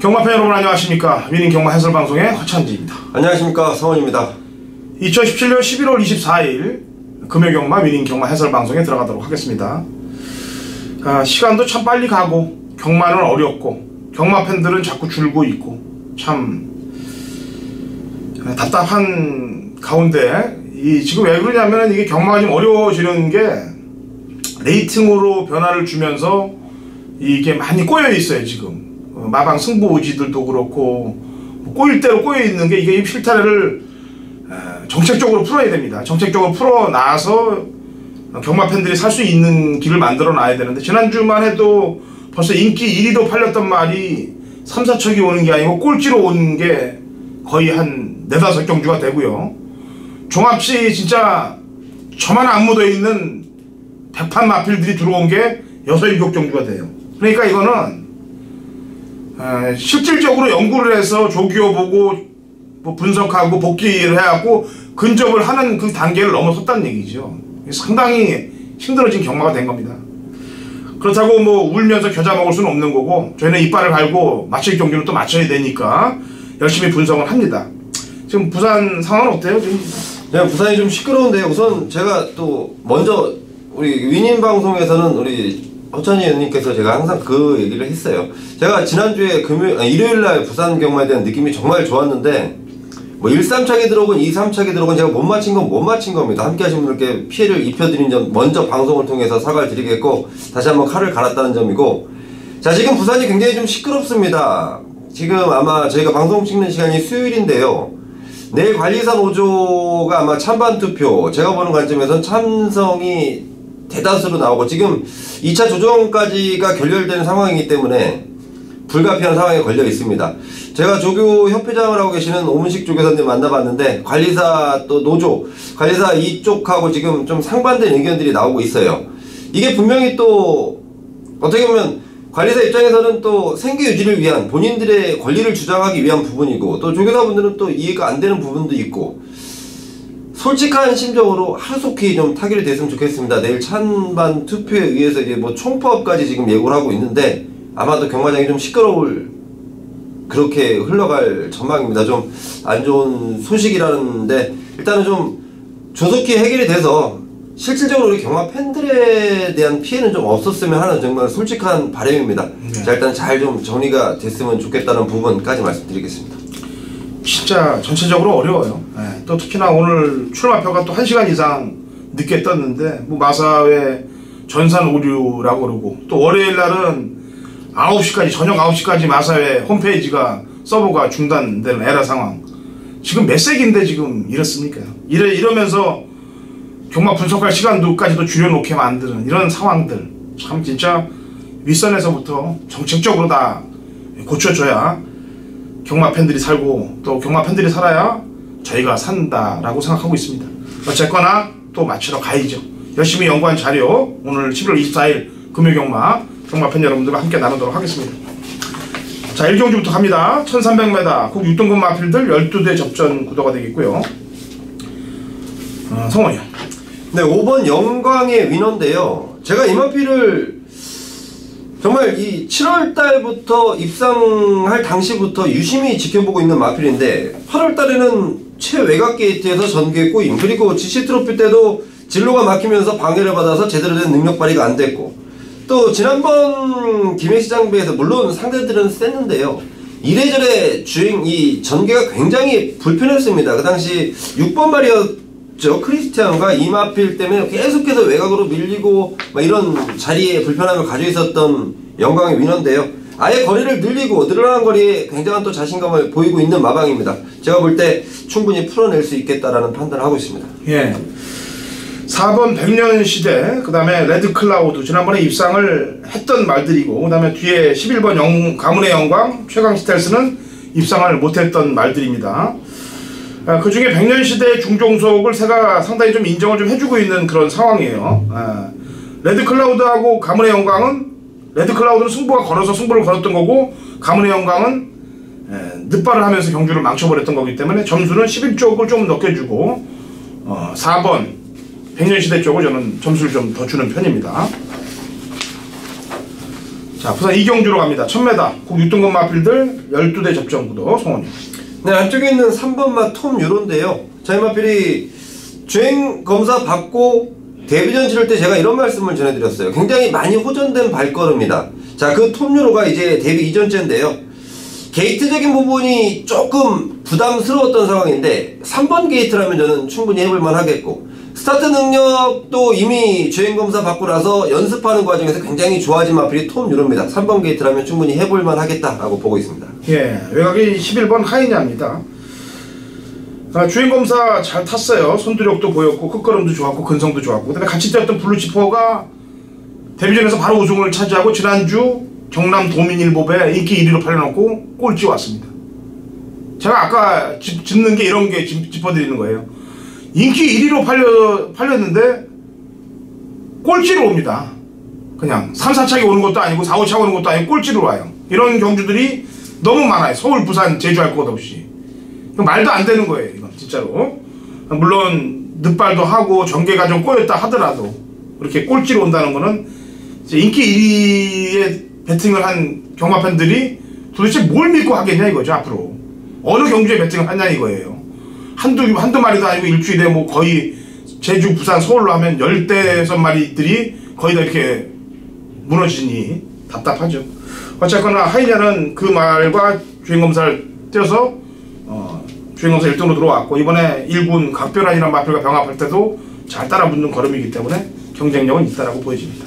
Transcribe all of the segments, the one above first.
경마팬 여러분 안녕하십니까. 위닝 경마 해설방송의 허찬지입니다. 안녕하십니까. 성원입니다. 2017년 11월 24일 금요경마 위닝 경마 해설방송에 들어가도록 하겠습니다. 시간도 참 빨리 가고 경마는 어렵고 경마팬들은 자꾸 줄고 있고 참 답답한 가운데 지금 왜 그러냐면 이게 경마가 좀 어려워지는 게 레이팅으로 변화를 주면서 이게 많이 꼬여 있어요. 지금 마방 승부 의지들도 그렇고 꼬일 대로 꼬여 있는 게 이게 필터를 정책적으로 풀어야 됩니다. 정책적으로 풀어놔서 경마 팬들이 살 수 있는 길을 만들어 놔야 되는데, 지난주만 해도 벌써 인기 1위도 팔렸던 말이 3, 4척이 오는 게 아니고 꼴찌로 온 게 거의 한 4, 5경주가 되고요. 종합시 진짜 저만 안 묻어 있는 백판 마필들이 들어온 게 6, 7경주가 돼요. 그러니까 이거는 실질적으로 연구를 해서 조기어 보고 뭐 분석하고 복귀를 해갖고 근접을 하는 그 단계를 넘어섰다는 얘기죠. 상당히 힘들어진 경마가 된 겁니다. 그렇다고 뭐 울면서 겨자 먹을 수는 없는 거고, 저희는 이빨을 갈고 맞힐 경기는 또 맞춰야 되니까 열심히 분석을 합니다. 지금 부산 상황은 어때요? 지금? 네, 부산이 좀 시끄러운데요. 우선 제가 또 먼저 우리 위닝 방송에서는 우리 허찬이 의원님께서 제가 항상 그 얘기를 했어요. 제가 지난주에 일요일날 부산 경마에 대한 느낌이 정말 좋았는데, 뭐 1, 3차게 들어오건 2, 3차게 들어오건 제가 못 맞힌 건 못 맞힌 겁니다. 함께 하신 분들께 피해를 입혀드린 점 먼저 방송을 통해서 사과를 드리겠고, 다시 한번 칼을 갈았다는 점이고, 자, 지금 부산이 굉장히 좀 시끄럽습니다. 지금 아마 저희가 방송 찍는 시간이 수요일인데요. 내일 관리사 노조가 아마 찬반 투표, 제가 보는 관점에서는 찬성이 대다수로 나오고, 지금 2차 조정까지가 결렬되는 상황이기 때문에 불가피한 상황에 걸려 있습니다. 제가 조교 협회장을 하고 계시는 오문식 조교사님 만나봤는데, 관리사 또 노조, 관리사 이쪽하고 지금 좀 상반된 의견들이 나오고 있어요. 이게 분명히 또 어떻게 보면 관리사 입장에서는 또 생계 유지를 위한 본인들의 권리를 주장하기 위한 부분이고, 또 조교사분들은 또 이해가 안 되는 부분도 있고, 솔직한 심정으로 하루속히 좀 타결이 됐으면 좋겠습니다. 내일 찬반 투표에 의해서 이제 뭐 총파업까지 지금 예고를 하고 있는데, 아마도 경마장이 좀 시끄러울, 그렇게 흘러갈 전망입니다. 좀 안 좋은 소식이라는데, 일단은 좀 조속히 해결이 돼서 실질적으로 우리 경마 팬들에 대한 피해는 좀 없었으면 하는 정말 솔직한 바람입니다. 자, 일단 잘 좀 정리가 됐으면 좋겠다는 부분까지 말씀드리겠습니다. 진짜 전체적으로 어려워요. 또 특히나 오늘 출마표가 또 1시간 이상 늦게 떴는데, 뭐 마사회 전산 오류라고 그러고, 또 월요일 날은 9시까지, 저녁 9시까지 마사회 홈페이지가 서버가 중단되는 에러 상황. 지금 몇 세기인데 지금 이렇습니까? 이러면서 경마 분석할 시간도까지도 줄여놓게 만드는 이런 상황들, 참 진짜 윗선에서부터 정책적으로 다 고쳐줘야 경마 팬들이 살고, 또 경마 팬들이 살아야 저희가 산다라고 생각하고 있습니다. 어쨌거나 또 맞추러 가야죠. 열심히 연구한 자료 오늘 11월 24일 금요경마 경마 팬 여러분들과 함께 나누도록 하겠습니다. 자, 1경주부터 갑니다. 1300m 국 6등급 마필들 12대 접전 구도가 되겠고요. 성원이요. 네, 5번 영광의 위너인데요. 제가 이 마필을 정말 이 7월달부터 입상할 당시부터 유심히 지켜보고 있는 마필인데, 8월달에는 최외곽 게이트에서 전개 꼬임, 그리고 GC 트로피 때도 진로가 막히면서 방해를 받아서 제대로 된 능력 발휘가 안 됐고, 또 지난번 김해시장배에서 물론 상대들은 셌는데요, 이래저래 이 전개가 굉장히 불편했습니다. 그 당시 6번 발이었죠. 크리스티안과 이 마필 때문에 계속해서 외곽으로 밀리고 막 이런 자리에 불편함을 가지고 있었던 영광의 위너인데요. 아예 거리를 늘리고 늘어난 거리에 굉장한 또 자신감을 보이고 있는 마방입니다. 제가 볼 때 충분히 풀어낼 수 있겠다라는 판단을 하고 있습니다. 예. 4번 백년시대, 그 다음에 레드클라우드, 지난번에 입상을 했던 말들이고, 그 다음에 뒤에 11번 가문의 영광, 최강스텔스는 입상을 못했던 말들입니다. 그 중에 백년시대 중종속을 제가 상당히 좀 인정을 좀 해주고 있는 그런 상황이에요. 레드클라우드하고 가문의 영광은, 레드클라우드는 승부가 걸어서 승부를 걸었던 거고, 가문의 영광은 늦발을 하면서 경주를 망쳐버렸던 거기 때문에 점수는 11쪽을 좀 넘겨주고, 4번 백년시대 쪽을 저는 점수를 좀 더 주는 편입니다. 자, 부산 이경주로 갑니다. 1000m 국 6등급 마필들 12대 접전 구도 송원님. 네, 안쪽에 있는 3번 마 톰 유로인데요. 저희 마필이 주행 검사 받고 데뷔전 치를 때 제가 이런 말씀을 전해드렸어요. 굉장히 많이 호전된 발걸음이다. 자, 그 톰 유로가 이제 데뷔 이전째인데요. 게이트적인 부분이 조금 부담스러웠던 상황인데 3번 게이트라면 저는 충분히 해볼만 하겠고, 스타트 능력도 이미 주행검사 받고 나서 연습하는 과정에서 굉장히 좋아진 마필이 톰 유로입니다. 3번 게이트라면 충분히 해볼만 하겠다라고 보고 있습니다. 예, 외곽이 11번 하이냐입니다. 주행검사 잘 탔어요. 손두력도 보였고 끝걸음도 좋았고 근성도 좋았고, 그 다음에 같이 뛰었던 블루치퍼가 데뷔전에서 바로 우승을 차지하고 지난주 경남 도민일보배 인기 1위로 팔려놓고 꼴찌 왔습니다. 제가 아까 짚는 게 이런 게 짚어드리는 거예요. 인기 1위로 팔렸는데 꼴찌로 옵니다. 그냥 3, 4차기 오는 것도 아니고 4, 5차 오는 것도 아니고 꼴찌로 와요. 이런 경주들이 너무 많아요. 서울, 부산, 제주 할 것 없이. 말도 안 되는 거예요, 이건 진짜로. 물론 늦발도 하고 전개가 좀 꼬였다 하더라도 이렇게 꼴찌로 온다는 거는 이제 인기 1위에 배팅을 한 경마팬들이 도대체 뭘 믿고 하겠냐 이거죠. 앞으로 어느 경주에 배팅을 하냐 이거예요. 한두 마리도 아니고 일주일에 뭐 거의 제주, 부산, 서울로 하면 10대여섯 마리들이 거의 다 이렇게 무너지니 답답하죠. 어쨌거나 하이냐는 그 말과 주행검사를 떼어서 주행검사 1등으로 들어왔고, 이번에 1군 각별한이라는 마필과 병합할 때도 잘 따라붙는 걸음이기 때문에 경쟁력은 있다라고 보여집니다.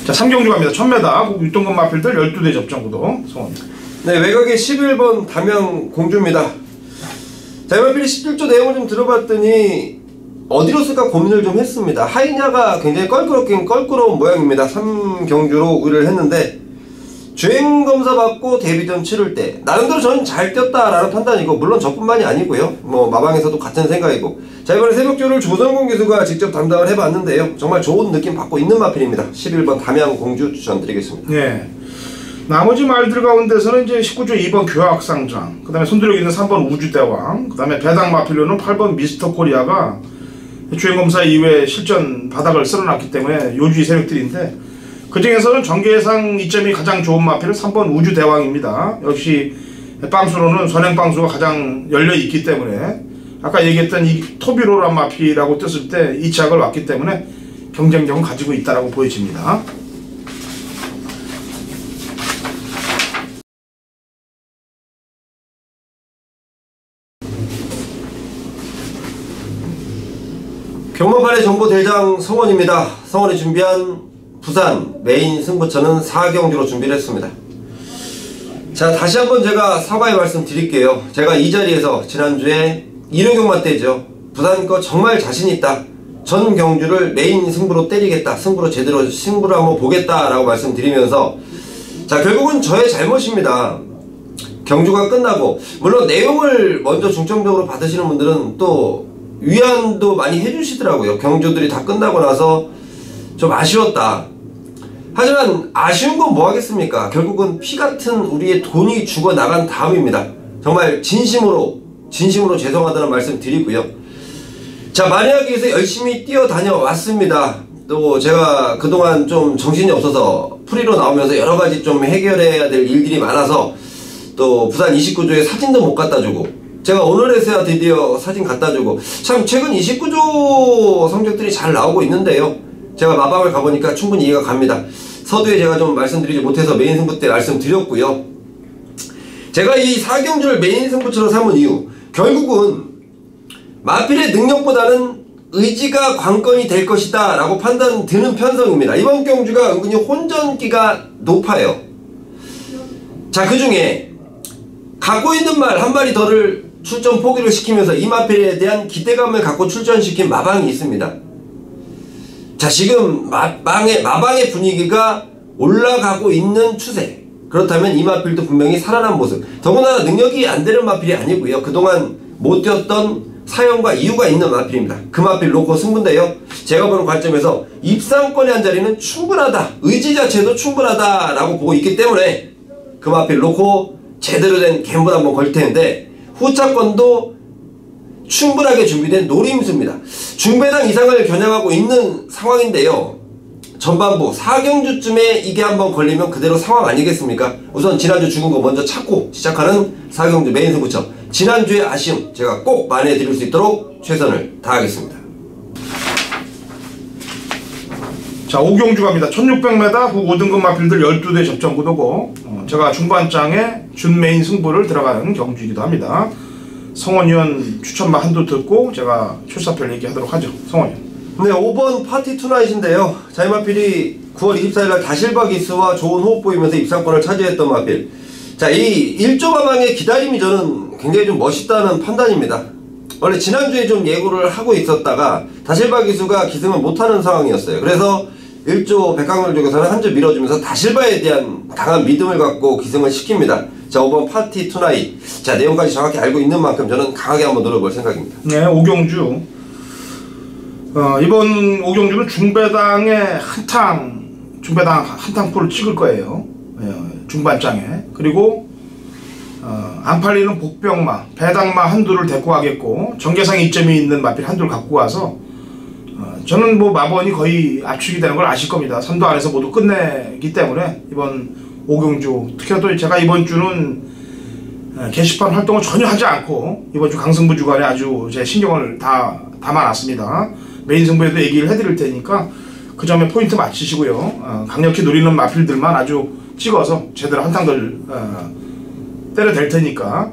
자, 3경주 갑니다. 1000m 국 6등급 마필들 12대 접전 구도 송원입니다. 네, 외곽에 11번 담양 공주입니다. 자, 이 마필이 17조 내용을 좀 들어봤더니 어디로 쓸까 고민을 좀 했습니다. 하이냐가 굉장히 껄끄러운 모양입니다. 3경주로 우위를 했는데 주행검사 받고 데뷔전 치를 때 나름대로 저는 잘 뛰었다라는 판단이고, 물론 저뿐만이 아니고요. 뭐 마방에서도 같은 생각이고. 자, 이번에 새벽조를 조성공 기수가 직접 담당을 해봤는데요. 정말 좋은 느낌 받고 있는 마필입니다. 11번 담양 공주 추천드리겠습니다. 네. 나머지 말들 가운데서는 이제 19조 2번 교학상장, 그 다음에 손두력 있는 3번 우주대왕, 그 다음에 배당 마필로는 8번 미스터 코리아가 주행검사 이후에 실전 바닥을 쓸어놨기 때문에 요주의 세력들인데, 그 중에서는 전개상 이점이 가장 좋은 마필은 3번 우주대왕입니다. 역시 빵수로는 선행빵수가 가장 열려있기 때문에, 아까 얘기했던 이 토비로란 마필이라고 떴을 때 이착을 왔기 때문에 경쟁력은 가지고 있다고 보여집니다. 경마판의 정보대장 성원입니다. 성원이 준비한 부산 메인 승부처는 4경주로 준비를 했습니다. 자, 다시 한번 제가 사과의 말씀 드릴게요. 제가 이 자리에서 지난주에 일요경마 때죠, 부산 거 정말 자신있다, 전 경주를 메인 승부로 때리겠다, 승부로 제대로 승부를 한번 보겠다 라고 말씀드리면서, 자, 결국은 저의 잘못입니다. 경주가 끝나고, 물론 내용을 먼저 중점적으로 받으시는 분들은 또 위안도 많이 해주시더라고요. 경주들이 다 끝나고 나서 좀 아쉬웠다. 하지만 아쉬운 건 뭐 하겠습니까? 결국은 피같은 우리의 돈이 죽어나간 다음입니다. 정말 진심으로 죄송하다는 말씀 드리고요. 자, 만약에서 열심히 뛰어다녀 왔습니다. 또 제가 그동안 좀 정신이 없어서 프리로 나오면서 여러가지 좀 해결해야 될 일들이 많아서 또 부산 29조에 사진도 못 갖다주고, 제가 오늘에서야 드디어 사진 갖다주고, 참 최근 29조 성적들이 잘 나오고 있는데요. 제가 마방을 가보니까 충분히 이해가 갑니다. 서두에 제가 좀 말씀드리지 못해서 메인 승부 때 말씀드렸고요. 제가 이 4경주를 메인 승부처로 삼은 이유, 결국은 마필의 능력보다는 의지가 관건이 될 것이다 라고 판단 드는 편성입니다. 이번 경주가 은근히 혼전기가 높아요. 자, 그 중에 갖고 있는 말 한 마리 더를 출전 포기를 시키면서 이 마필에 대한 기대감을 갖고 출전시킨 마방이 있습니다. 자, 지금 마방의 분위기가 올라가고 있는 추세. 그렇다면 이 마필도 분명히 살아난 모습. 더구나 능력이 안 되는 마필이 아니고요. 그동안 못 뛰었던 사연과 이유가 있는 마필입니다. 그 마필 놓고 승부인데요. 제가 보는 관점에서 입상권의 한 자리는 충분하다, 의지 자체도 충분하다 라고 보고 있기 때문에 그 마필 놓고 제대로 된 갬블 한번 걸 텐데, 후차권도 충분하게 준비된 노림수입니다. 중배당 이상을 겨냥하고 있는 상황인데요. 전반부 4경주쯤에 이게 한번 걸리면 그대로 상황 아니겠습니까? 우선 지난주 죽은 거 먼저 찾고 시작하는 4경주 메인 승부처. 지난주의 아쉬움 제가 꼭 만회해 드릴 수 있도록 최선을 다하겠습니다. 자, 5경주 갑니다. 1600m 후 5등급 마필들 12대 접전 구도고, 제가 중반장에 준메인 승부를 들어가는 경주이기도 합니다. 성원위원 추천마 한두 듣고 제가 출사표 얘기하도록 하죠. 성원위원. 네, 5번 파티 투나잇인데요. 자, 이 마필이 9월 24일날 다실바 기수와 좋은 호흡 보이면서 입상권을 차지했던 마필. 자, 이 1조 마방의 기다림이 저는 굉장히 좀 멋있다는 판단입니다. 원래 지난주에 좀 예고를 하고 있었다가 다실바 기수가 기승을 못하는 상황이었어요. 그래서 1조 백강렬 쪽에서는 한 주 밀어주면서 다실바에 대한 강한 믿음을 갖고 기승을 시킵니다. 자, 5번 파티 투나잇. 자, 내용까지 정확히 알고 있는 만큼 저는 강하게 한번 노려볼 생각입니다. 네, 5경주. 이번 5경주는 중배당 한탕포를 찍을 거예요. 중반장에. 그리고 안 팔리는 복병마, 배당마 한두를 데리고 가겠고, 정계상 이점이 있는 마필 한두를 갖고 가서, 저는 뭐 마번이 거의 압축이 되는 걸 아실 겁니다. 3도 안에서 모두 끝내기 때문에 이번 5경주, 특히나 또 제가 이번 주는 게시판 활동을 전혀 하지 않고 이번 주 강승부 주간에 아주 제 신경을 다 담아놨습니다. 메인 승부에도 얘기를 해드릴 테니까 그 점에 포인트 맞추시고요. 강력히 노리는 마필들만 아주 찍어서 제대로 한탕들 때려댈 테니까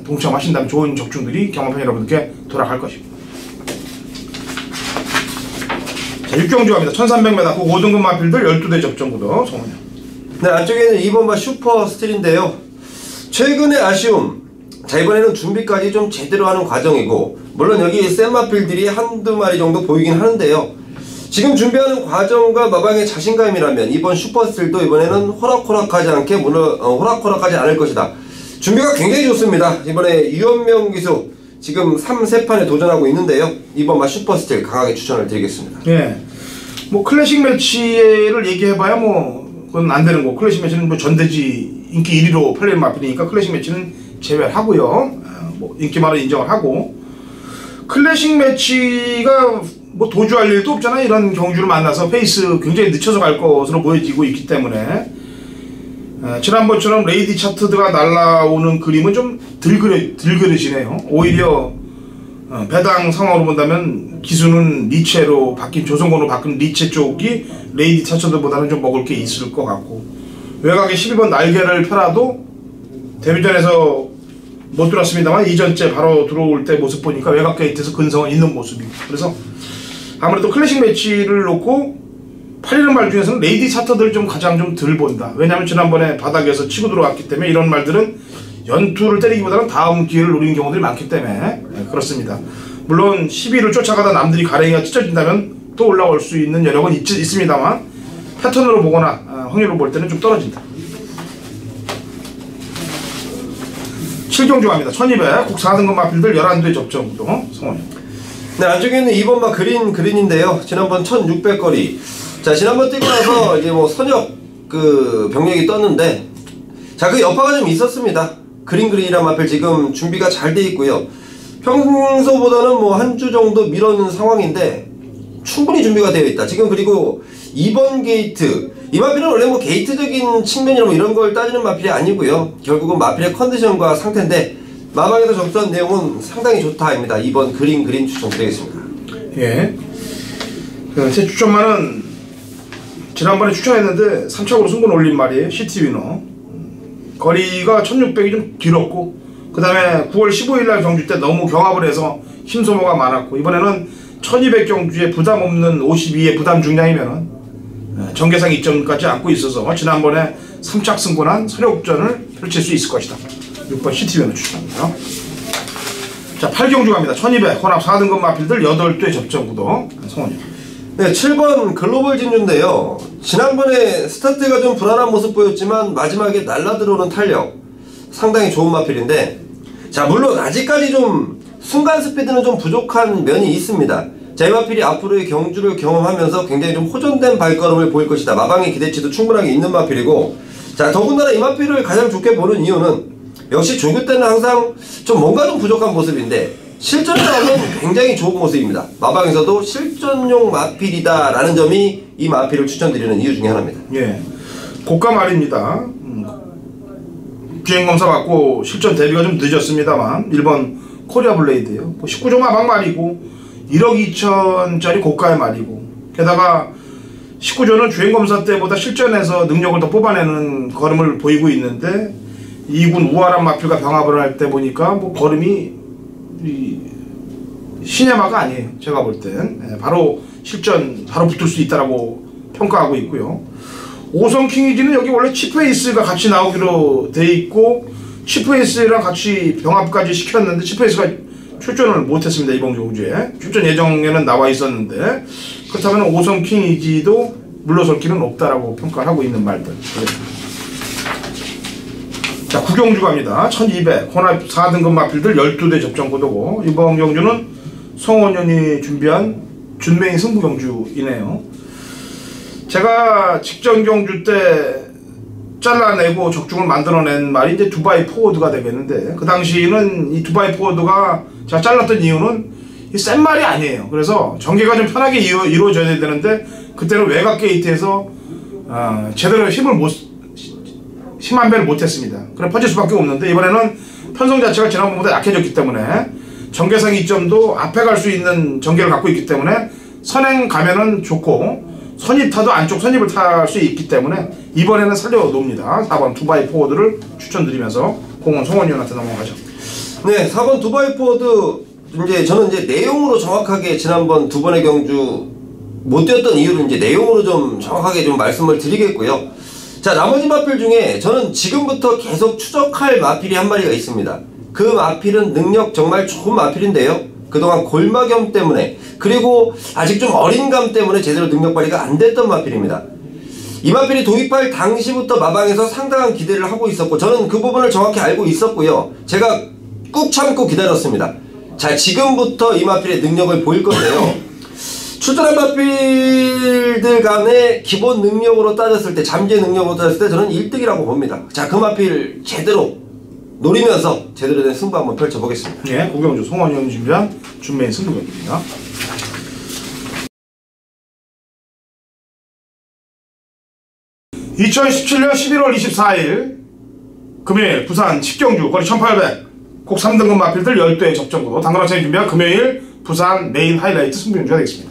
동참하신다면 좋은 적중들이 경험팬 여러분께 돌아갈 것입니다. 자, 6경주 갑니다. 1300m 후 5등급 마필들 12대 접전구도 성원이요. 네, 안쪽에는 2번마 슈퍼 스틸인데요. 최근의 아쉬움. 자, 이번에는 준비까지 좀 제대로 하는 과정이고, 물론 여기 센 마필들이 한두 마리 정도 보이긴 하는데요. 지금 준비하는 과정과 마방의 자신감이라면 이번 슈퍼 스틸도 이번에는 호락호락하지 않을 것이다. 준비가 굉장히 좋습니다. 이번에 유연명 기수 지금 3세판에 도전하고 있는데요. 이번마 슈퍼 스틸 강하게 추천을 드리겠습니다. 예. 뭐 클래식 매치를 얘기해봐야 뭐 그건 안 되는 거. 클래식 매치는 뭐 전대지 인기 1위로 팔리는 마필이니까 클래식 매치는 제외를 하고요. 뭐 인기 많은 인정을 하고, 클래식 매치가 뭐 도주할 일도 없잖아요. 이런 경주를 만나서 페이스 굉장히 늦춰서 갈 것으로 보여지고 있기 때문에 지난번처럼 레이디 차트드가 날라오는 그림은 좀 덜 그려지네요. 오히려 배당 상황으로 본다면 기수는 리체로 바뀐, 조선권으로 바뀐 리체 쪽이 레이디 차트드보다는 좀 먹을 게 있을 것 같고, 외곽에 12번 날개를 펴라도 데뷔전에서 못 들어왔습니다만 이전째 바로 들어올 때 모습 보니까 외곽 게이트에서 근성은 있는 모습이고, 그래서 아무래도 클래식 매치를 놓고 팔리는 말 중에서는 레이디 차터들 좀 가장 좀 덜 본다. 왜냐하면 지난번에 바닥에서 치고 들어왔기 때문에 이런 말들은 연투를 때리기보다는 다음 기회를 노리는 경우들이 많기 때문에 그렇습니다. 물론 10위를 쫓아가다 남들이 가랭이가 찢어진다면 또 올라올 수 있는 여력은 있습니다만 패턴으로 보거나 확률로 볼 때는 좀 떨어진다. 7경주 갑니다. 1200 국 4등급 마필들 11대 접전구도 성원이. 네, 안쪽에는 2번마 그린인데요. 지난번 1600거리. 자, 지난번 뛰고 나서 이제 뭐 선역 병력이 떴는데, 자, 그 여파가 좀 있었습니다. 그린이란 마필 지금 준비가 잘 돼 있고요. 평소보다는 뭐 한 주 정도 미뤄는 상황인데 충분히 준비가 되어 있다. 지금 그리고 2번 게이트, 이 마필은 원래 뭐 게이트적인 측면이나 뭐 이런 걸 따지는 마필이 아니고요. 결국은 마필의 컨디션과 상태인데 마방에서 접수한 내용은 상당히 좋다입니다. 2번 그린 추천드리겠습니다. 예. 제 추천만은 지난번에 추천했는데 3착으로 승부는 올린 말이에요. 시티 위너. 거리가 1600이 좀 길었고, 그 다음에 9월 15일날 경주 때 너무 경합을 해서 힘소모가 많았고, 이번에는 1200 경주에 부담 없는 52의 부담 중량이면은 정계상 2점까지 안고 있어서 지난번에 3착 승부난 선역전을 펼칠 수 있을 것이다. 6번 시티위너 추천합니다. 자, 8경주 갑니다. 1200 혼합 4등급 마필들 8대 접전구도 성원이요. 네, 7번 글로벌 진주인데요. 지난번에 스타트가 좀 불안한 모습 보였지만 마지막에 날라들어오는 탄력 상당히 좋은 마필인데, 자, 물론 아직까지 좀 순간 스피드는 좀 부족한 면이 있습니다. 자, 이 마필이 앞으로의 경주를 경험하면서 굉장히 좀 호전된 발걸음을 보일 것이다. 마방의 기대치도 충분하게 있는 마필이고, 자, 더군다나 이 마필을 가장 좋게 보는 이유는 역시 조교 때는 항상 좀 뭔가 좀 부족한 모습인데 실전에 나오면 굉장히 좋은 모습입니다. 마방에서도 실전용 마필이다 라는 점이 이 마필을 추천드리는 이유 중에 하나입니다. 예, 고가 말입니다. 비행검사 받고 실전 대비가 좀 늦었습니다만 일본 코리아 블레이드예요. 뭐 19종 마방 말이고 1억 2천짜리 고가의 말이고, 게다가 19조는 주행검사 때보다 실전에서 능력을 더 뽑아내는 걸음을 보이고 있는데, 2군 우아란 마필과 병합을 할 때 보니까 뭐 걸음이 시네마가 아니에요. 제가 볼 땐 바로 실전 바로 붙을 수 있다라고 평가하고 있고요. 5성 킹이지는 여기 원래 치프에이스가 같이 나오기로 돼 있고, 치프에이스랑 같이 병합까지 시켰는데 치프에이스가 출전을 못했습니다. 이번 경주에 출전 예정에는 나와 있었는데, 그렇다면 5성 킹이지도 물러설 길은 없다라고 평가를 하고 있는 말들. 자, 구경주 갑니다. 1200 혼합 4등급 마필들 12대 접전 구도고, 이번 경주는 성원현이 준비한 준메인 승부 경주이네요. 제가 직전 경주 때 잘라내고 적중을 만들어낸 말이 이제 두바이 포워드가 되겠는데, 그 당시는 이 두바이 포워드가 제가 잘랐던 이유는 이 센 말이 아니에요. 그래서 전개가 좀 편하게 이루어져야 되는데, 그때는 외곽 게이트에서 제대로 힘 한 배를 못했습니다. 그래 퍼질 수밖에 없는데, 이번에는 편성 자체가 지난번보다 약해졌기 때문에 전개상 이점도 앞에 갈 수 있는 전개를 갖고 있기 때문에 선행 가면은 좋고, 선입 타도 안쪽 선입을 탈 수 있기 때문에 이번에는 살려놓습니다. 4번 두바이 포워드를 추천드리면서 공은 송원이한테 넘어가죠. 네, 4번 두바이 포워드, 저는 내용으로 정확하게 지난번 두 번의 경주 못 뛰었던 이유를 내용으로 좀 정확하게 좀 말씀을 드리겠고요. 자, 나머지 마필 중에 저는 지금부터 계속 추적할 마필이 한 마리가 있습니다. 그 마필은 능력 정말 좋은 마필인데요, 그동안 골마겸 때문에, 그리고 아직 좀 어린 감 때문에 제대로 능력 발휘가 안 됐던 마필입니다. 이 마필이 도입할 당시부터 마방에서 상당한 기대를 하고 있었고, 저는 그 부분을 정확히 알고 있었고요. 제가 꾹 참고 기다렸습니다. 자, 지금부터 이 마필의 능력을 보일 건데요, 출전한 마필들 간의 기본 능력으로 따졌을 때, 잠재 능력으로 따졌을 때 저는 1등이라고 봅니다. 자, 그 마필 제대로 노리면서 제대로 된 승부 한번 펼쳐보겠습니다. 예, 고경주 송원현이 준비한 준메인 승부 경기입니다. (2017년 11월 24일) 금요일 부산 칩경주 거리 1800 곡 3등급 마필들 10대 접전구도 당근학생이 준비한 금요일 부산 메인 하이라이트 승부 경주가 되겠습니다.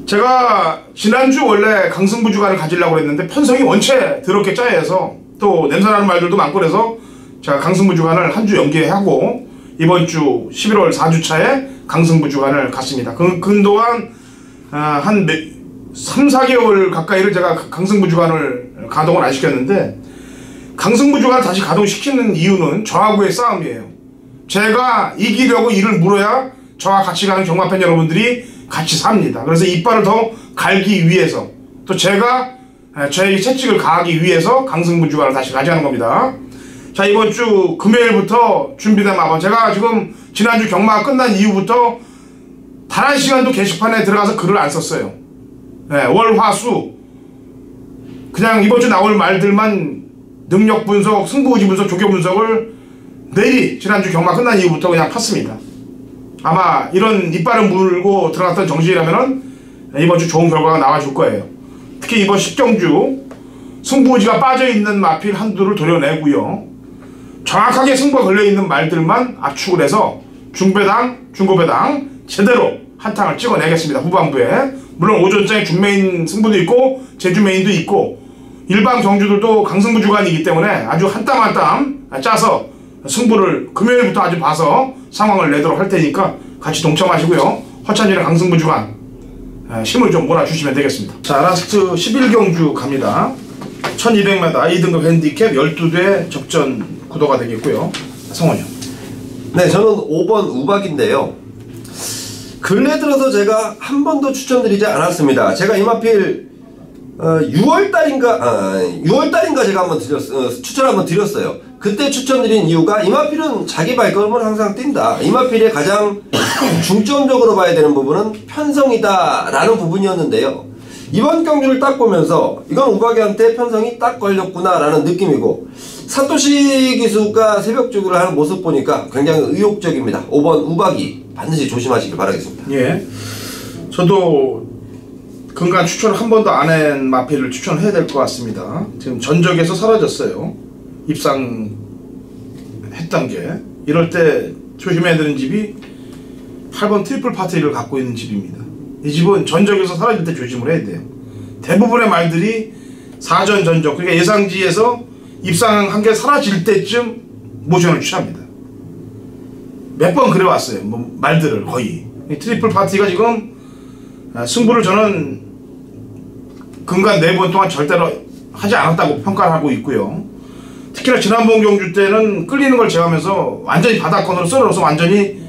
제가 지난주 원래 강승부 주간을 가지려고 했는데 편성이 원체 더럽게 짜야 해서, 또 냄새나는 말들도 많고 그래서 제가 강승부 주간을 한 주 연기하고 이번 주 11월 4주차에 강승부 주간을 갔습니다. 그동안 한 3, 4개월 가까이를 제가 강승부 주간을 가동을 안 시켰는데, 강승부 주간을 다시 가동시키는 이유는 저하고의 싸움이에요. 제가 이기려고 이를 물어야 저와 같이 가는 경마팬 여러분들이 같이 삽니다. 그래서 이빨을 더 갈기 위해서, 또 제가 저에게 채찍을 가하기 위해서 강승부 주간을 다시 가져가는 겁니다. 자, 이번 주 금요일부터 준비된 마법, 제가 지금 지난주 경마가 끝난 이후부터 단 한 시간도 게시판에 들어가서 글을 안 썼어요. 네, 월, 화, 수 그냥 이번 주 나올 말들만 능력 분석, 승부 의지 분석, 조교 분석을 내일이 지난주 경마 끝난 이후부터 그냥 팠습니다. 아마 이런 이빨을 물고 들어갔던 정신이라면은 이번 주 좋은 결과가 나와줄 거예요. 특히 이번 10경주 승부 의지가 빠져있는 마필 한두를 도려내고요, 정확하게 승부가 걸려있는 말들만 압축을 해서 중배당, 중고배당 제대로 한탕을 찍어내겠습니다. 후반부에 물론 오전장에 준메인 승부도 있고 제주메인도 있고 일반 경주들도 강승부 주간이기 때문에 아주 한 땀 한 땀 짜서 승부를 금요일부터 아주 봐서 상황을 내도록 할 테니까 같이 동참하시고요. 허찬이랑 강승부 주간 힘을 좀 몰아주시면 되겠습니다. 자, 라스트 11경주 갑니다. 1200m 2등급 핸디캡 12대 접전 구도가 되겠고요. 성원이요. 네, 저는 5번 우박인데요, 근래 들어서 제가 한 번도 추천드리지 않았습니다. 제가 이 마필 6월달인가 제가 한번 추천 한번 드렸어요. 그때 추천드린 이유가 이 마필은 자기 발걸음을 항상 뛴다, 이 마필의 가장 중점적으로 봐야 되는 부분은 편성이다 라는 부분이었는데요, 이번 경주를 딱 보면서 이건 우박이한테 편성이 딱 걸렸구나라는 느낌이고, 사토시 기수가 새벽 주구를 하는 모습 보니까 굉장히 의욕적입니다. 5번 우박이 반드시 조심하시길 바라겠습니다. 예, 저도 근간 추천을 한 번도 안 한 마필을 추천해야 될 것 같습니다. 지금 전적에서 사라졌어요. 입상했던 게. 이럴 때 조심해야 되는 집이 8번 트리플 파트리를 갖고 있는 집입니다. 이 집은 전적에서 사라질 때 조심을 해야 돼요. 대부분의 말들이 사전 전적, 그러니까 예상지에서 입상한 게 사라질 때쯤 모션을 취합니다. 몇 번 그래왔어요. 뭐 말들을 거의. 이 트리플 파티가 지금 승부를 저는 근간 4번 동안 절대로 하지 않았다고 평가를 하고 있고요. 특히나 지난번 경주 때는 끌리는 걸 제어하면서 완전히 바닥권으로 썰어서 완전히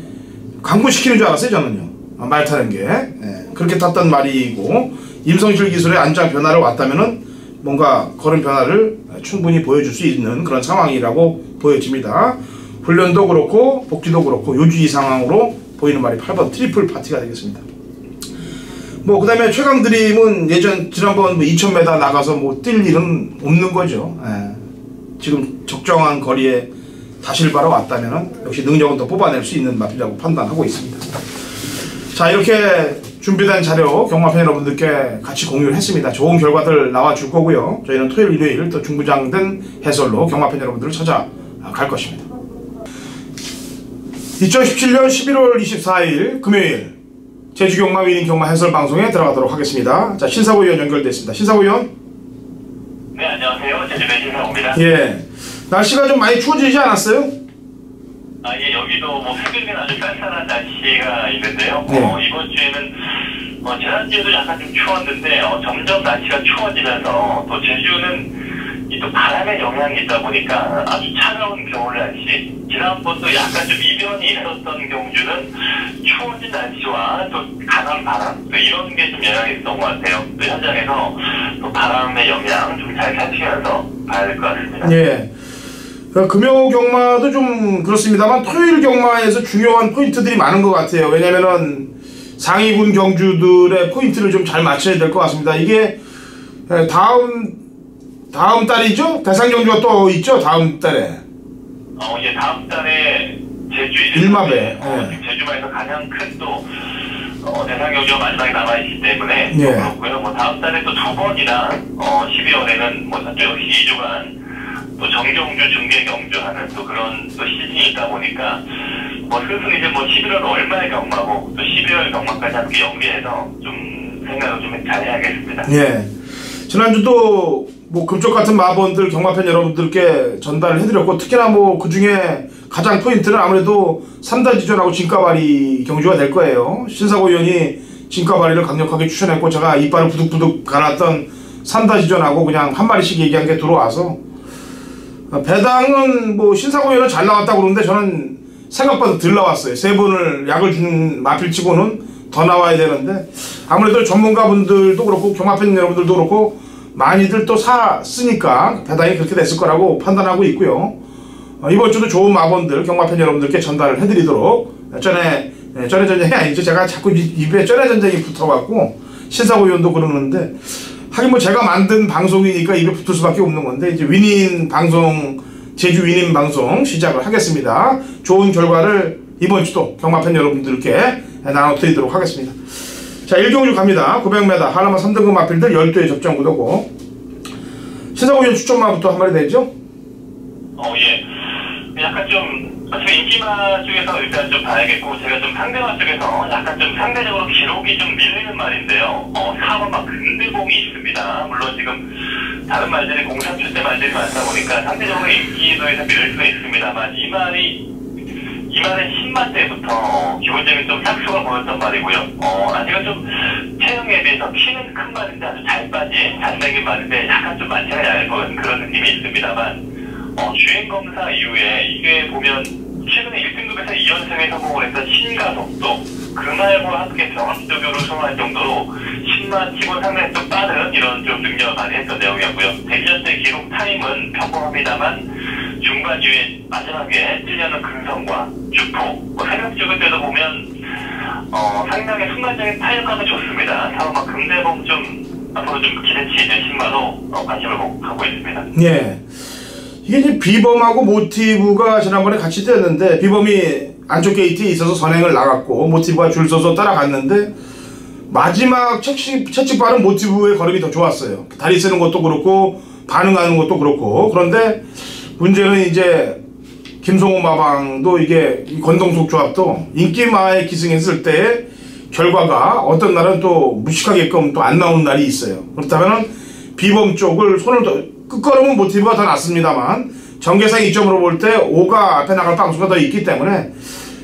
강구시키는 줄 알았어요, 저는요. 말 타는 게. 예, 그렇게 탔던 말이고, 임성실 기술의 안장 변화를 왔다면은 뭔가 그런 변화를 충분히 보여줄 수 있는 그런 상황이라고 보여집니다. 훈련도 그렇고 복지도 그렇고 요주의 상황으로 보이는 말이 8번 트리플 파티가 되겠습니다. 뭐 그 다음에 최강 드림은 지난번 2000m 나가서 뭐 뛸 일은 없는 거죠. 예. 지금 적정한 거리에 다실바로 왔다면 역시 능력은 더 뽑아낼 수 있는 마필이라고 판단하고 있습니다. 자, 이렇게 준비된 자료 경마팬 여러분들께 같이 공유를 했습니다. 좋은 결과들 나와줄 거고요. 저희는 토요일 일요일 또 중부장된 해설로 경마팬 여러분들을 찾아갈 것입니다. 2017년 11월 24일 금요일 제주경마 위닝 경마 해설 방송에 들어가도록 하겠습니다. 자, 신사고 의원 연결됐습니다. 신사고 의원. 네, 안녕하세요. 제주의 신사고입니다. 예. 날씨가 좀 많이 추워지지 않았어요? 예, 여기도 뭐 새벽에는 아주 쌀쌀한 날씨가 있는데요. 네. 이번 주에는 지난주에도 약간 좀 추웠는데 점점 날씨가 추워지면서 또 제주는 이 또 바람의 영향이 있다 보니까 아주 차가운 겨울 날씨. 지난번도 약간 좀 이변이 있었던 경주는 추워진 날씨와 또 강한 바람, 또 이런 게 좀 영향이 있었던 것 같아요. 또 현장에서 또 바람의 영향 좀 잘 살피면서 봐야 될 것 같습니다. 예. 금요 경마도 좀 그렇습니다만 토요일 경마에서 중요한 포인트들이 많은 것 같아요. 왜냐면은 상위군 경주들의 포인트를 좀 잘 맞춰야 될 것 같습니다. 이게 다음 달이죠? 대상 경주가 또 있죠? 다음 달에. 예, 다음 달에 제주 일마배. 제주마에서 가장 큰 또 대상 경주가 마지막에 남아있기 때문에 예. 그렇고요. 뭐 다음 달에 또 2번이나 12월에는 뭐 역시 2주간 또 정경주 중계 경주하는 또 그런 또 시즌이 있다 보니까 뭐 슬슬 이제 뭐 11월 얼마의 경마고 또 12월 경마까지 함께 연계해서 좀 생각을 좀 잘 해야겠습니다. 예. 지난주도 뭐 금쪽 같은 마번들 경마팬 여러분들께 전달을 해드렸고, 특히나 뭐 그 중에 가장 포인트는 아무래도 3단지전하고 진가바리 경주가 될 거예요. 신사고 의원이 진가바리를 강력하게 추천했고, 제가 이빨을 부득부득 갈았던 3단지전하고 그냥 한 마리씩 얘기한 게 들어와서, 배당은 뭐 신사고 의원은 잘 나왔다고 그러는데 저는 생각보다 덜 나왔어요. 3번을 약을 준 마필치고는 더 나와야 되는데, 아무래도 전문가분들도 그렇고 경마팬 여러분들도 그렇고 많이들 또 샀으니까 배당이 그렇게 됐을 거라고 판단하고 있고요. 이번 주도 좋은 마번들 경마팬 여러분들께 전달을 해드리도록 전전쟁이 아니죠. 제가 자꾸 입에 전전쟁이 붙어갖고 신사고 의원도 그러는데, 하긴 뭐 제가 만든 방송이니까 입에 붙을 수밖에 없는 건데, 이제 위닌 방송, 제주 위닌 방송 시작을 하겠습니다. 좋은 결과를 이번 주도 경마팬 여러분들께 나눠드리도록 하겠습니다. 자, 1경주 갑니다. 900m 하나만 3등급 마필들 12회 접전 구도고, 신사고 의원 추천마부터 한 마리 되죠? 예. 약간 좀 어차피 인기마 쪽에서 일단 좀 봐야겠고, 제가 좀 상대마 쪽에서 약간 좀 상대적으로 기록이 좀 밀리는 말인데요. 4번 막 근대봉이 있습니다. 물론 지금 다른 말들이 공산 출대 말들이 많다 보니까 상대적으로 인기도에서 밀릴 수 있습니다만, 이 말은 10만 때부터 기본적인 좀 삭수가 보였던 말이고요. 아직은 좀 체형에 비해서 키는 큰 말인데 아주 잘 빠진 잘생긴 말인데 약간 좀 만체가 얇은 그런 느낌이 있습니다만, 주행검사 이후에 이게 보면 최근에 1등급에서 2연승에 성공을 했던 신가속도, 그 말과 함께 병합적으로 성공할 정도로 10만 치고 상당히 좀 빠른 이런 좀 능력을 많이 했던 내용이었고요. 대전 때 기록 타임은 평범합니다만 중반 이후에 마지막에 찔려는 근성과 주포, 새벽 찍을 때도 보면 상당히 순간적인 타이어감이 좋습니다. 사고막 금대봉 좀 앞으로 좀 기대치 있는 신마로 관심을 갖고 있습니다. 예. 이게 이제 비범하고 모티브가 지난번에 같이 뛰었는데 비범이 안쪽 게이트에 있어서 선행을 나갔고 모티브가 줄 서서 따라갔는데 마지막 채찍발은 모티브의 걸음이 더 좋았어요. 다리 쓰는 것도 그렇고 반응하는 것도 그렇고. 그런데 문제는 이제 김성호 마방도 이게 권동석 조합도 인기마에 기승했을 때 결과가 어떤 날은 또 무식하게끔 또 안 나오는 날이 있어요. 그렇다면 비범 쪽을 손을 더 끝걸음은 모티브가 더 낫습니다만 전개상 이점으로 볼 때 5가 앞에 나갈 방수가 더 있기 때문에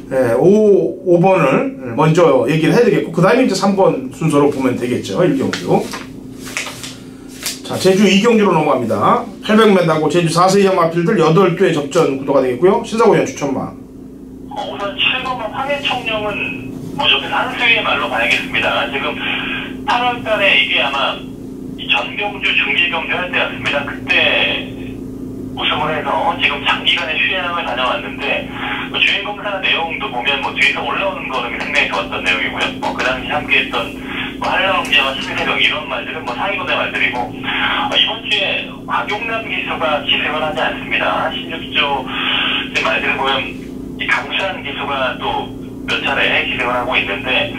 5번을 먼저 얘기를 해야 되겠고 그 다음에 이제 3번 순서로 보면 되겠죠. 1경주. 자, 제주 2경주로 넘어갑니다. 800m고 제주 4세 이상 마필들 8대 접전 구도가 되겠고요. 신사고위원 추천마. 우선 7번만 황해청룡은 여기서 한 수의 말로 봐야겠습니다. 지금 8월달에 이게 아마 전경주 중계경주 할 때였습니다. 그때 우승을 해서 지금 장기간의 휴양을 다녀왔는데 주인공사 내용도 보면 뒤에서 올라오는 걸음이 상당히 좋았던 내용이고요. 그 당시 함께했던 한라왕제와 신세경 이런 말들은 상위권의 말들이고 이번 주에 박용남 기수가 기승을 하지 않습니다. 16조 말들을 보면 이 강수한 기수가 또 몇 차례 기승을 하고 있는데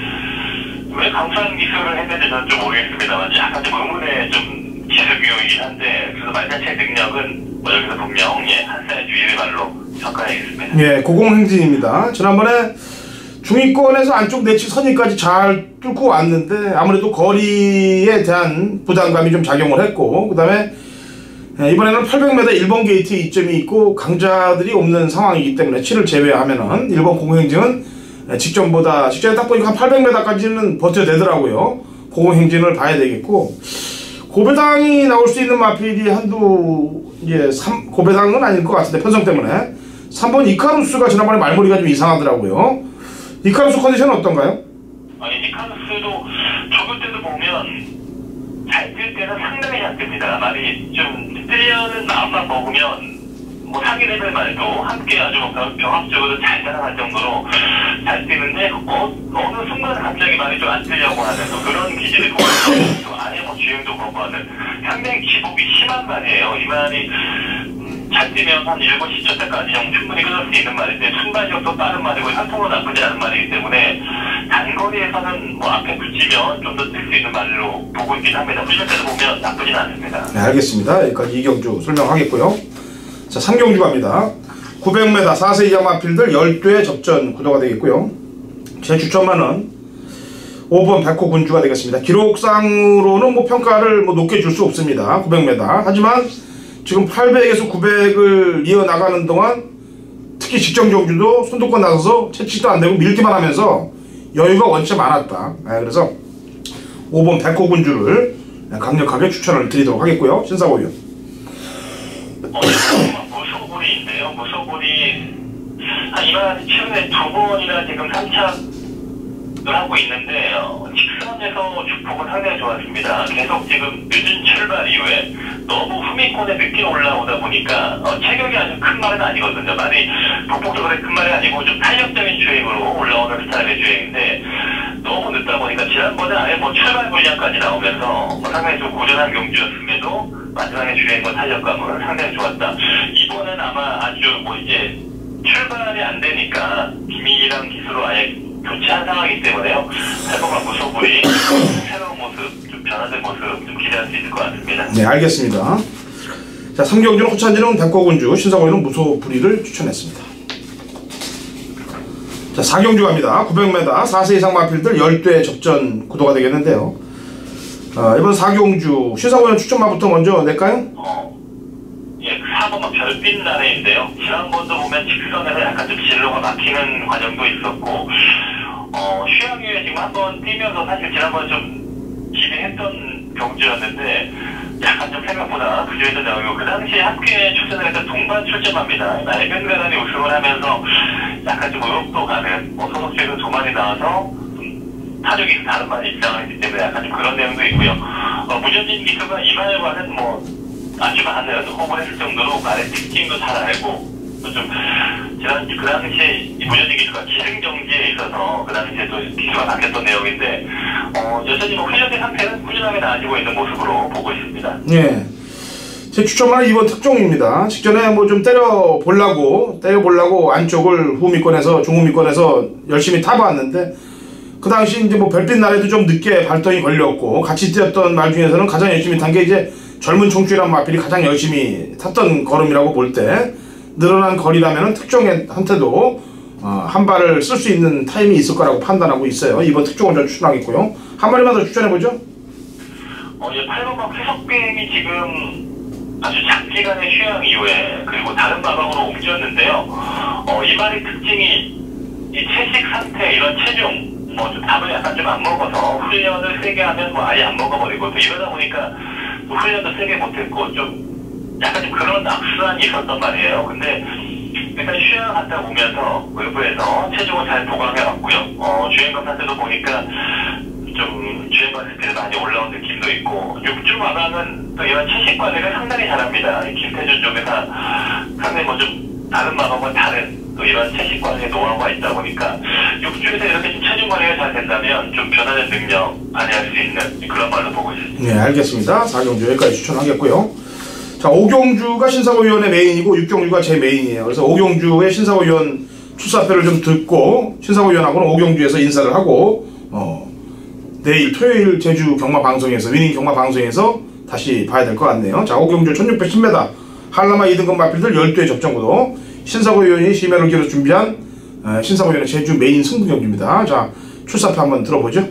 왜 강수한 기수를 했는지 저는 좀 모르겠습니다만 약간 좀 의문의 좀 기수교이긴 한데 그래서 말 자체의 능력은 여기서 분명 한 사이즈 위의 말로 평가해야겠습니다. 예, 고공행진입니다. 지난번에 중위권에서 안쪽 내치 선의까지 잘 뚫고 왔는데 아무래도 거리에 대한 부담감이 좀 작용을 했고 그 다음에 이번에는 800m 1번 게이트에 이점이 있고 강자들이 없는 상황이기 때문에 7을 제외하면은 1번 고공행진은 직전에 딱 보니까 한 800m까지는 버텨야 되더라고요. 고공행진을 봐야 되겠고 고배당이 나올 수 있는 마필이 한두 고배당은 아닐 것 같은데 편성 때문에 3번 이카루스가 지난번에 말머리가 좀 이상하더라고요. 이카루스 컨디션은 어떤가요? 아니 이카루스도 저럴 때도 보면 잘 뛸 때는 상당히 잘 뜹니다. 말이 좀 뛰려는 마음만 먹으면 상위 레벨 말도 함께 아주 병합적으로 잘 따라갈 정도로 잘 뛰는데 어느 순간 갑자기 말이 좀 안 뛰려고 하는 그런 기질을 보여서 아예 주행도 그렇고 하는 상당히 기복이 심한 말이에요. 이 말이 잘 뛰면 한 7, 10초 때까지 충분히 끊을 수 있는 말인데 순발력도 빠른 말이고 혈통도 나쁘지 않은 말이기 때문에 단거리에서는 앞에 붙이면 좀 더 뛸 수 있는 말로 보고 있긴 합니다. 훈련 때도 보면 나쁘진 않습니다. 네, 알겠습니다. 여기까지 2경주 설명하겠고요. 자, 3경주 갑니다. 900m 4세 이하 마필들 10대 접전 구도가 되겠고요. 제 추천만은 5번 백호 군주가 되겠습니다. 기록상으로는 평가를 높게 줄 수 없습니다. 900m. 하지만 지금 800에서 900을 이어나가는 동안 특히 직전 경주도 선두권 나서서 채찍도 안 되고 밀기만 하면서 여유가 원체 많았다. 그래서 5번 백호 군주를 강력하게 추천을 드리도록 하겠고요. 신사고위원. 무소불이인데요. 무소불이 이만 최근에 2번이나 지금 3착을 하고 있는데 직선에서 주폭은 상당히 좋았습니다. 계속 지금 늦은 출발 이후에 너무 후미권에 늦게 올라오다 보니까 체격이 아주 큰 말은 아니거든요. 말이 폭폭적으로 큰 말이 아니고 좀 탄력적인 주행으로 올라오는 스타일의 주행인데 너무 늦다 보니까 지난번에 아예 출발 분량까지 나오면서 상당히 좀 고전한 경주였음에도 마지막에 주행과 탄력감은 상당히 좋았다. 이번엔 아마 아주 이제 출발이 안 되니까 비밀이랑 기수로 아예 교체한 상황이기 때문에요. 8번과 무소불이 새로운 모습, 좀 변화된 모습 좀 기대할 수 있을 것 같습니다. 네, 알겠습니다. 자, 3경주는 호찬지는 백호군주, 신사고위는 무소불이를 추천했습니다. 자, 4경주 갑니다. 900m 4세 이상 마필들 10대 접전 구도가 되겠는데요. 이번 4경주 신사고위원 추천마부터 먼저 낼까요? 예, 4번은 별빛 나래인데요. 지난번도 보면 직선에서 약간 좀 진로가 막히는 과정도 있었고 휴양휴에 지금 한번 뛰면서 사실 지난번 좀 기대했던 경주였는데 약간 좀 생각보다 부주의했던 내용이고 그 당시에 함께 출전을 했던 동반 출전합니다. 애변가단이 우승을 하면서 약간 좀 의혹도 가는 소속주에서 2마리 나와서 타격이 다른 많이 입장을 했기 때문에 약간 좀 그런 내용도 있고요. 무전진 기수가 이말과는 아주 많은 호흡을 했을 정도로 말의 특징도 잘 알고 좀 그 당시에 이 무전지 기수가 기능 정지에 있어서 그 당시에 또 기수가 바뀌었던 내용인데 여전히 뭐 훈련된 상태는 꾸준하게 나아지고 있는 모습으로 보고 있습니다. 예. 제 추천만 이번 특종입니다. 직전에 뭐 좀 때려보려고 안쪽을 후미권에서 중후미권에서 열심히 타봤는데 그 당시 이제 뭐 별빛 날에도 좀 늦게 발동이 걸렸고 같이 뛰었던 말 중에서는 가장 열심히 탄 게 이제 젊은 총주이란 마필이 가장 열심히 탔던 걸음이라고 볼 때 늘어난 거리라면은 특종한테도 한 발을 쓸 수 있는 타임이 있을 거라고 판단하고 있어요. 이번 특종을 좀 추천하겠고요. 한 마리만 더 추천해보죠. 이제 8번막 회속비행이 지금 아주 장기간의 휴양 이후에 그리고 다른 마방으로 옮겼는데요. 이 말의 특징이 이 채식 상태 이런 체중 뭐 좀 밥을 약간 좀 안 먹어서 훈련을 세게 하면 뭐 아예 안 먹어버리고 또 이러다 보니까 또 훈련도 세게 못했고 좀 약간 좀 그런 악순환이 있었단 말이에요. 근데 일단 휴양 갔다 오면서 외부에서 체중을 잘 보강해왔고요. 주행감 상태도 보니까 좀 주행감 스피드 많이 올라온 느낌도 있고 육주 마방은 또 이런 채식 관리를 상당히 잘합니다. 김태준 쪽에서 상당히 뭐 좀 다른 마방과 다른 또 이런 채식 관리의 노하우가 있다 보니까 육주에서 이렇게 좀 체중 관리가 잘 된다면 좀 변화된 능력 발휘할 수 있는 그런 말로 보고 있습니다. 네, 알겠습니다. 4경주 여기까지 추천하겠고요. 자, 5경주가 신사고위원의 메인이고 6경주가 제 메인이에요. 그래서 5경주의 신사고위원 출사표를 좀 듣고 신사고위원하고는 5경주에서 인사를 하고 내일 토요일 제주 경마 방송에서 위닝 경마 방송에서 다시 봐야 될 것 같네요. 자, 5경주 1610m 한라마 2등급 마필들 12회 접전구도 신사고위원이 심야를 기로 준비한 신사고위원의 제주 메인 승부 경기입니다. 자, 출사표 한번 들어보죠. 예,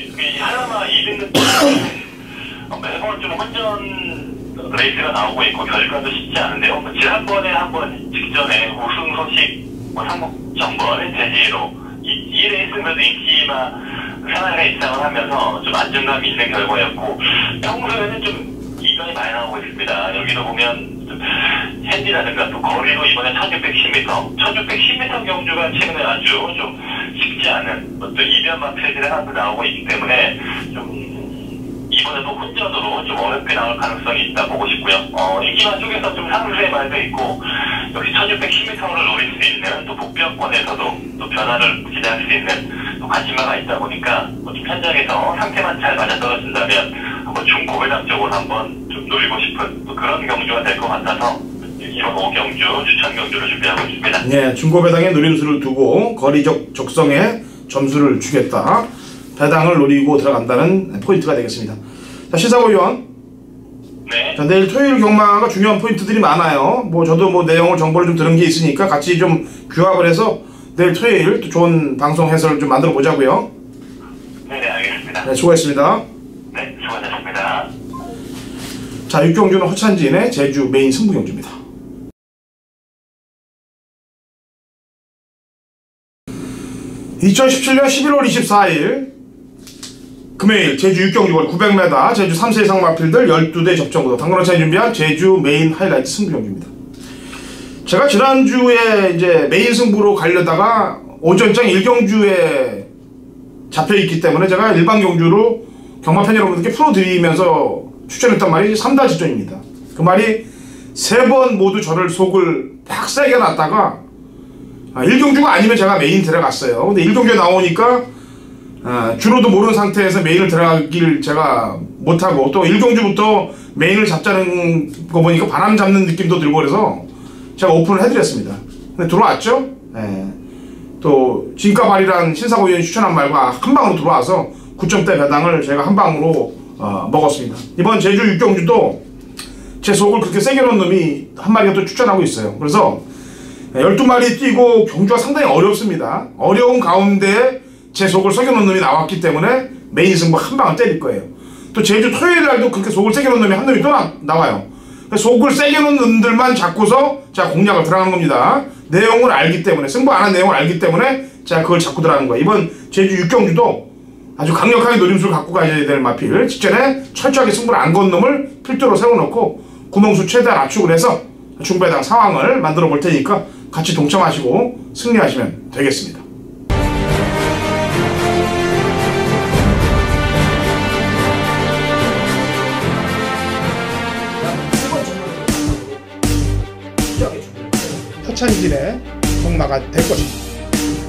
이 한라마 2등급 매번 좀 혼전 레이스가 나오고 있고 결과도 쉽지 않은데요. 지난번에 한번 직전에 우승 소식 삼국정번 제지로 이 레이스면서 인기가 생활에 입상을 하면서 좀 안정감이 있는 결과였고 평소에는 좀 이변이 많이 나오고 있습니다. 여기도 보면 핸디라든가 또 거리로 이번에 1610m 1610m 경주가 최근에 아주 좀 쉽지 않은 또 이변 마필들이 하나도 나오고 있기 때문에 좀 이번에도 혼전으로 좀 어렵게 나올 가능성이 있다 보고 싶고요. 인기만 쪽에서 좀 상승세의 말도 있고 역시 1610m를 노릴 수 있는 또 북변권에서도 또 변화를 기대할 수 있는 또 관심마가 있다 보니까 좀 현장에서 상태만 잘 맞아떨어진다면 한번 중고배당 쪽으로 한번 좀 노리고 싶은 또 그런 경주가 될 것 같아서 이번 5경주 추천 경주를 준비하고 있습니다. 네, 중고배당에 노림수를 두고 거리적 적성에 점수를 주겠다. 배당을 노리고 들어간다는 포인트가 되겠습니다. 자, 신사고위원. 네. 자, 내일 토요일 경마가 중요한 포인트들이 많아요. 뭐 저도 뭐 내용을 정보를 좀 들은 게 있으니까 같이 좀 규합을 해서 내일 토요일 또 좋은 방송 해설을 좀 만들어 보자고요. 네, 알겠습니다. 네, 수고했습니다. 네, 수고하셨습니다. 자, 6경주는 허찬진의 제주 메인 승부 경주입니다. (2017년 11월 24일) 금요일 제주 6경주 900m 제주 3세 이상 마필들 12대 접전구도 당근호찬이 준비한 제주 메인 하이라이트 승부 경기입니다. 제가 지난주에 이제 메인 승부로 가려다가 오전장 1경주에 잡혀있기 때문에 제가 일반 경주로 경마팬 여러분들께 풀어드리면서 추천했던 말이 3다지전입니다. 그 말이 3번 모두 저를 속을 팍세게 놨다가 1경주가 아니면 제가 메인 들어갔어요. 근데 1경주에 나오니까 주로도 모르는 상태에서 메인을 들어가길 제가 못하고 또 1경주부터 메인을 잡자는 거 보니까 바람 잡는 느낌도 들고 그래서 제가 오픈을 해드렸습니다. 근데 들어왔죠? 네. 또 진가발이란 신사고위원이 추천한 말과 한 방으로 들어와서 9점대 배당을 제가 한 방으로 먹었습니다. 이번 제주 6경주도 제 속을 그렇게 세게 놓은 놈이 한 마리가 또 추천하고 있어요. 그래서 12마리 뛰고 경주가 상당히 어렵습니다. 어려운 가운데 제 속을 세게 놓은 놈이 나왔기 때문에 메인 승부 한 방을 때릴 거예요. 또 제주 토요일 날도 그렇게 속을 세게 놓은 놈이 한 놈이 또 나와요. 속을 세게 놓은 놈들만 잡고서 제가 공략을 들어가는 겁니다. 내용을 알기 때문에, 승부 안 한 내용을 알기 때문에 제가 그걸 잡고 들어가는 거예요. 이번 제주 6경주도 아주 강력하게 노림수를 갖고 가야 될 마필, 직전에 철저하게 승부를 안 건 놈을 필두로 세워놓고 구멍수 최대한 압축을 해서 중배당 상황을 만들어 볼 테니까 같이 동참하시고 승리하시면 되겠습니다. 허찬진의 경마가 될 것입니다.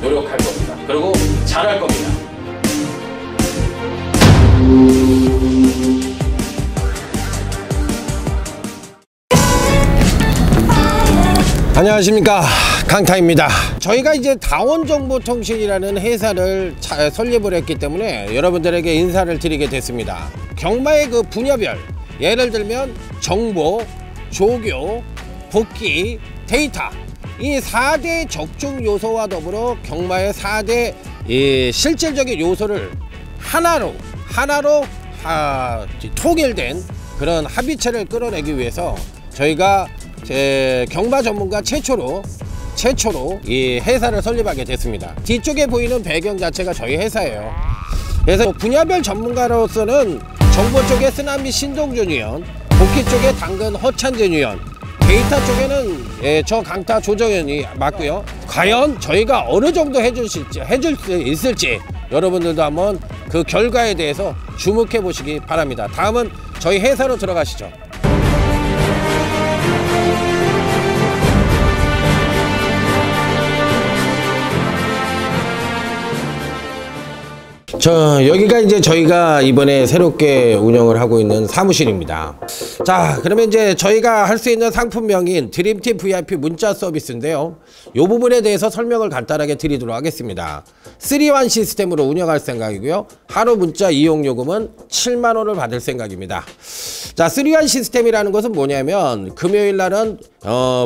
노력할 겁니다. 그리고 잘할 겁니다. 안녕하십니까, 강타입니다. 저희가 이제 다원정보통신이라는 회사를 설립을 했기 때문에 여러분들에게 인사를 드리게 됐습니다. 경마의 그 분야별, 예를 들면 정보, 조교, 복귀, 데이터, 이 4대 적중 요소와 더불어 경마의 4대 실질적인 요소를 하나로 통일된 그런 합의체를 끌어내기 위해서 저희가 경마 전문가 최초로 이 회사를 설립하게 됐습니다. 뒤쪽에 보이는 배경 자체가 저희 회사예요. 그래서 분야별 전문가로서는 정보 쪽에 쓰나미 신동준 위원, 복귀 쪽에 당근 허찬진 위원, 데이터 쪽에는 저 강타 조정현이 맞고요. 과연 저희가 어느 정도 해줄 수 있을지 여러분들도 한번 그 결과에 대해서 주목해 보시기 바랍니다. 다음은 저희 회사로 들어가시죠. 여기가 이제 저희가 이번에 새롭게 운영을 하고 있는 사무실입니다. 자, 그러면 이제 저희가 할 수 있는 상품명인 드림팀 VIP 문자 서비스인데요. 이 부분에 대해서 설명을 간단하게 드리도록 하겠습니다. 3-1 시스템으로 운영할 생각이고요. 하루 문자 이용 요금은 7만 원을 받을 생각입니다. 자, 3-1 시스템이라는 것은 뭐냐면 금요일 날은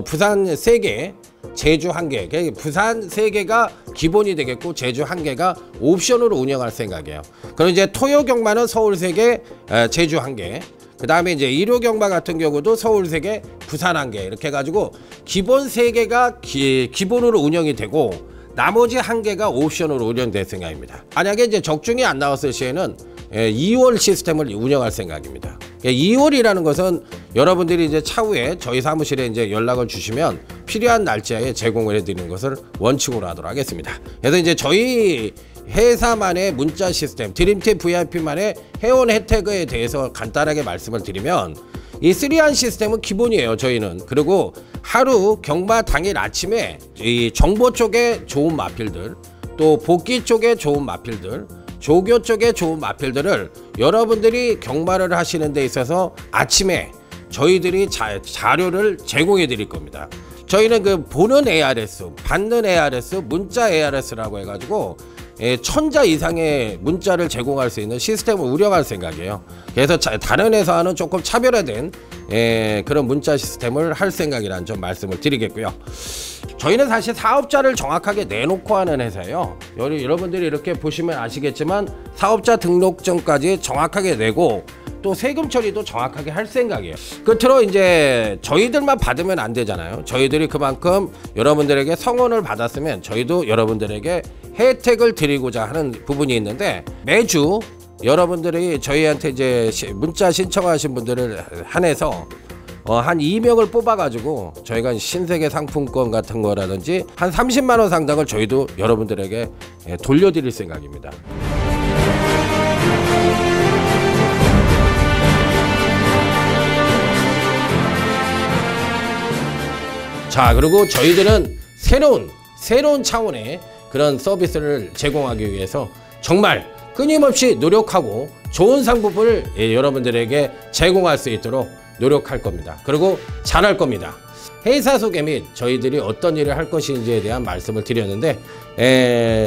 부산 3개, 제주 1개, 부산 3개가 기본이 되겠고 제주 1개가 옵션으로 운영할 생각이에요. 그럼 이제 토요 경마는 서울 3개, 제주 1개, 그 다음에 이제 일요 경마 같은 경우도 서울 3개, 부산 1개 이렇게 해가지고 기본 3개가 기본으로 운영이 되고 나머지 1개가 옵션으로 운영될 생각입니다. 만약에 이제 적중이 안 나왔을 시에는 2월 시스템을 운영할 생각입니다. 2월이라는 것은 여러분들이 이제 차후에 저희 사무실에 이제 연락을 주시면 필요한 날짜에 제공을 해드리는 것을 원칙으로 하도록 하겠습니다. 그래서 이제 저희 회사만의 문자 시스템, 드림팀 VIP만의 회원 혜택에 대해서 간단하게 말씀을 드리면 이 3-1 시스템은 기본이에요, 저희는. 그리고 하루 경마 당일 아침에 이 정보 쪽에 좋은 마필들, 또 복귀 쪽에 좋은 마필들, 조교 쪽에 좋은 마필들을 여러분들이 경마를 하시는 데 있어서 아침에 저희들이 자료를 제공해 드릴 겁니다. 저희는 그 보는 ARS, 받는 ARS, 문자 ARS라고 해가지고 1000자 이상의 문자를 제공할 수 있는 시스템을 운영할 생각이에요. 그래서 다른 회사와는 조금 차별화된 그런 문자 시스템을 할 생각이라는 점 말씀을 드리겠고요. 저희는 사실 사업자를 정확하게 내놓고 하는 회사예요. 여러분들이 이렇게 보시면 아시겠지만 사업자 등록증까지 정확하게 내고 또 세금 처리도 정확하게 할 생각이에요. 끝으로 이제 저희들만 받으면 안 되잖아요. 저희들이 그만큼 여러분들에게 성원을 받았으면 저희도 여러분들에게 혜택을 드리고자 하는 부분이 있는데, 매주 여러분들이 저희한테 이제 문자 신청하신 분들을 한해서 한 2명을 뽑아가지고 저희가 신세계 상품권 같은 거라든지 한 30만 원 상당을 저희도 여러분들에게 돌려드릴 생각입니다. 자, 그리고 저희들은 새로운 차원의 그런 서비스를 제공하기 위해서 정말 끊임없이 노력하고 좋은 상품을 여러분들에게 제공할 수 있도록 노력할 겁니다. 그리고 잘할 겁니다. 회사 소개 및 저희들이 어떤 일을 할 것인지에 대한 말씀을 드렸는데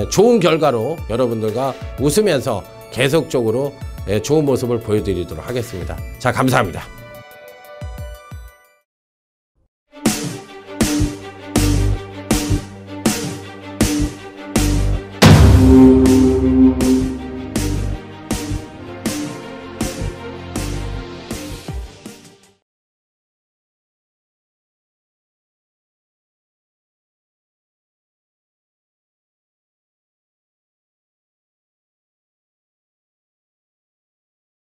좋은 결과로 여러분들과 웃으면서 계속적으로 좋은 모습을 보여드리도록 하겠습니다. 자, 감사합니다.